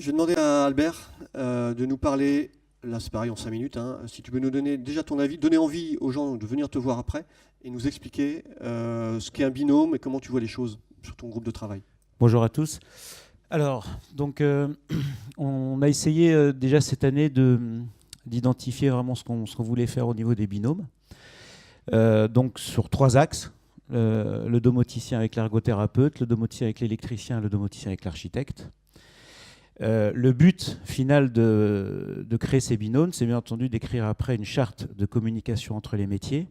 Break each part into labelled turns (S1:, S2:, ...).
S1: Je vais demander à Albert de nous parler, là c'est pareil en 5 minutes, hein, si tu peux nous donner déjà ton avis, donner envie aux gens de venir te voir après et nous expliquer ce qu'est un binôme et comment tu vois les choses sur ton groupe de travail.
S2: Bonjour à tous. Alors, donc, on a essayé déjà cette année d'identifier vraiment ce qu'on voulait faire au niveau des binômes. Donc, sur 3 axes. Le domoticien avec l'ergothérapeute, le domoticien avec l'électricien, le domoticien avec l'architecte. Le but final de créer ces binômes, c'est bien entendu d'écrire après une charte de communication entre les métiers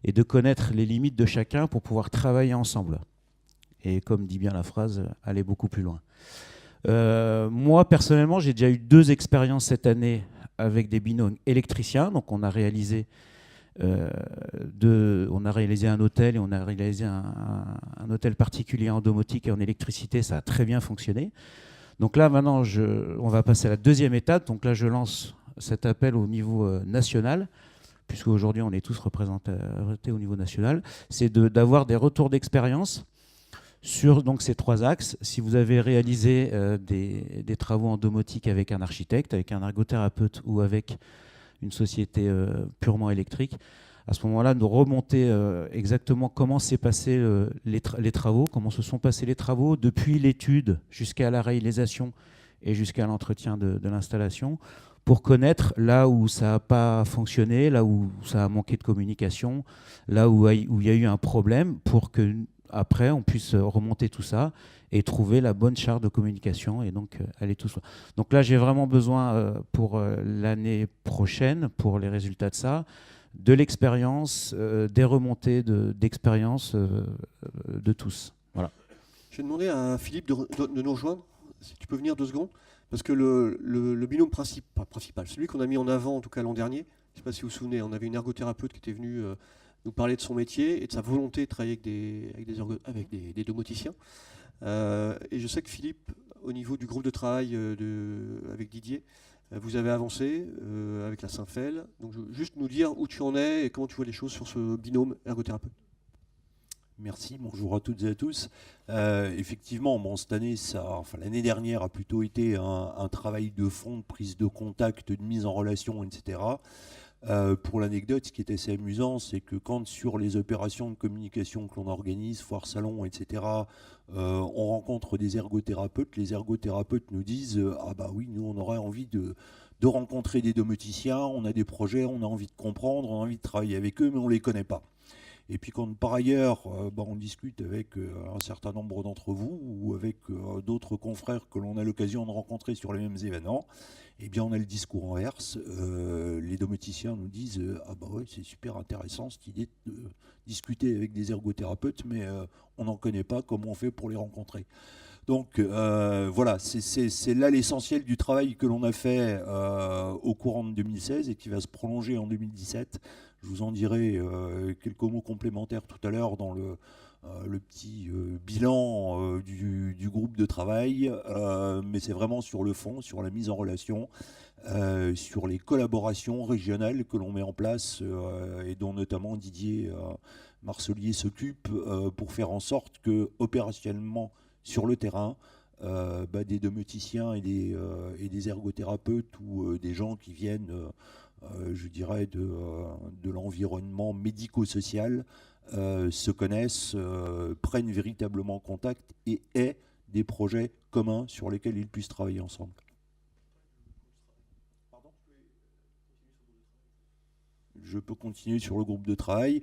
S2: et de connaître les limites de chacun pour pouvoir travailler ensemble. Et comme dit bien la phrase, aller beaucoup plus loin. Moi, personnellement, j'ai déjà eu 2 expériences cette année avec des binômes électriciens. Donc, on a réalisé un hôtel et on a réalisé un hôtel particulier en domotique et en électricité. Ça a très bien fonctionné. Donc là, maintenant, on va passer à la 2e étape. Donc là, je lance cet appel au niveau national, puisque aujourd'hui, on est tous représentés au niveau national. C'est d'avoir des retours d'expérience sur donc, ces 3 axes. Si vous avez réalisé des travaux en domotique avec un architecte, avec un ergothérapeute ou avec une société purement électrique, à ce moment-là, nous remonter exactement comment s'est passé les travaux, comment se sont passés les travaux depuis l'étude jusqu'à la réalisation et jusqu'à l'entretien de l'installation, pour connaître là où ça n'a pas fonctionné, là où ça a manqué de communication, là où il y a eu un problème, pour que après on puisse remonter tout ça et trouver la bonne charte de communication et donc aller tout ça. Donc là, j'ai vraiment besoin pour l'année prochaine, pour les résultats de ça, de l'expérience, des remontées d'expérience de tous. Voilà.
S1: Je vais demander à Philippe de nous rejoindre, si tu peux venir 2 secondes, parce que le binôme principal, celui qu'on a mis en avant en tout cas l'an dernier, je ne sais pas si vous vous souvenez, on avait une ergothérapeute qui était venue nous parler de son métier et de sa volonté de travailler avec des domoticiens. Et je sais que Philippe, au niveau du groupe de travail avec Didier, vous avez avancé avec la Saint-Fel. Donc juste nous dire où tu en es et comment tu vois les choses sur ce binôme ergothérapeute.
S3: Merci, bonjour à toutes et à tous. Effectivement, bon, cette année, l'année dernière a plutôt été un travail de fond, de prise de contact, de mise en relation, etc. Pour l'anecdote, ce qui est assez amusant, c'est que quand sur les opérations de communication que l'on organise, foire, salon, etc., on rencontre des ergothérapeutes, les ergothérapeutes nous disent ah bah oui, nous on aurait envie de rencontrer des domoticiens, on a des projets, on a envie de comprendre, on a envie de travailler avec eux, mais on ne les connaît pas. Et puis quand par ailleurs on discute avec un certain nombre d'entre vous ou avec d'autres confrères que l'on a l'occasion de rencontrer sur les mêmes événements, eh bien on a le discours inverse. Les domoticiens nous disent ah bah ouais, c'est super intéressant cette idée de discuter avec des ergothérapeutes, mais on n'en connaît pas, comment on fait pour les rencontrer. Donc voilà, c'est là l'essentiel du travail que l'on a fait au courant de 2016 et qui va se prolonger en 2017. Je vous en dirai quelques mots complémentaires tout à l'heure dans le petit bilan du groupe de travail, mais c'est vraiment sur le fond, sur la mise en relation, sur les collaborations régionales que l'on met en place et dont notamment Didier Marcelier s'occupe pour faire en sorte que opérationnellement sur le terrain, des domoticiens et des ergothérapeutes ou des gens qui viennent je dirais, de l'environnement médico-social, se connaissent, prennent véritablement contact et aient des projets communs sur lesquels ils puissent travailler ensemble. Je peux continuer sur le groupe de travail.